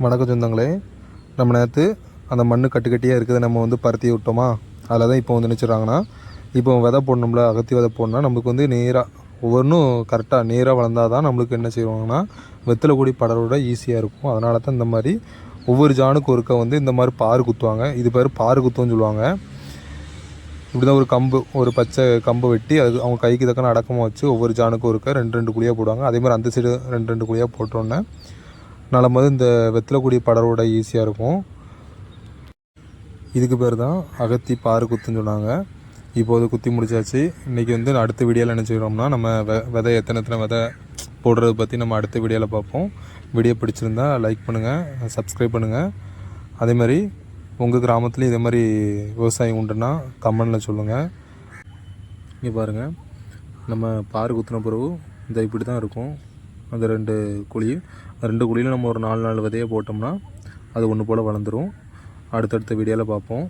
வணக்கம் சொந்தங்களே, நம்ம நேற்று அந்த மண் கட்டியாக இருக்கிறத நம்ம வந்து பருத்தி விட்டோமா, அதில் தான் இப்போ வந்து நினச்சிட்றாங்கன்னா, இப்போ விதை போடணும்ல, அகத்தி விதை போடணும்னா நம்மளுக்கு வந்து நேராக ஒவ்வொன்றும் கரெக்டாக நேராக வளர்ந்தால் தான் நம்மளுக்கு என்ன செய்வாங்கன்னா வெத்தலை கூடி படரோட ஈஸியாக இருக்கும். அதனால தான் இந்த மாதிரி ஒவ்வொரு ஜானுக்கு ஒருக்க வந்து இந்த மாதிரி பாரு குத்துவாங்க. இது பேர் பாரு குத்துன்னு சொல்லுவாங்க. இப்படி தான் ஒரு பச்சை கம்பை வெட்டி அது அவங்க கைக்கு தக்கன அடக்கமாக வச்சு ஒவ்வொரு ஜானுக்கும் ஒருக்க ரெண்டு குழியாக போடுவாங்க. அதே மாதிரி அந்த சைடு ரெண்டு குழியாக போட்டோன்னே நலம்போது இந்த வெத்தலை கூடி படரோட ஈஸியாக இருக்கும். இதுக்கு பேர் தான் அகத்தி பாரு குத்துன்னு சொன்னாங்க. இப்போது குத்தி முடிச்சாச்சு. இன்றைக்கி வந்து அடுத்த வீடியோவில் நினச்சிக்கிறோம்னா நம்ம விதை எத்தனை விதை போடுறத பற்றி நம்ம அடுத்த வீடியோவில் பார்ப்போம். வீடியோ பிடிச்சிருந்தா லைக் பண்ணுங்கள், சப்ஸ்கிரைப் பண்ணுங்கள். அதே மாதிரி உங்கள் கிராமத்துலேயும் இதே மாதிரி விவசாயம் உண்டுன்னா கமெண்டில் சொல்லுங்கள். இங்கே பாருங்கள், நம்ம பாரு குத்தின பிறகு இந்த இப்படி தான் இருக்கும். அந்த ரெண்டு குழியில் நம்ம ஒரு 4 விதையை போட்டோம்னா அது ஒன்று போல் வளர்ந்துடும். அடுத்தடுத்த வீடியோவில் பார்ப்போம்.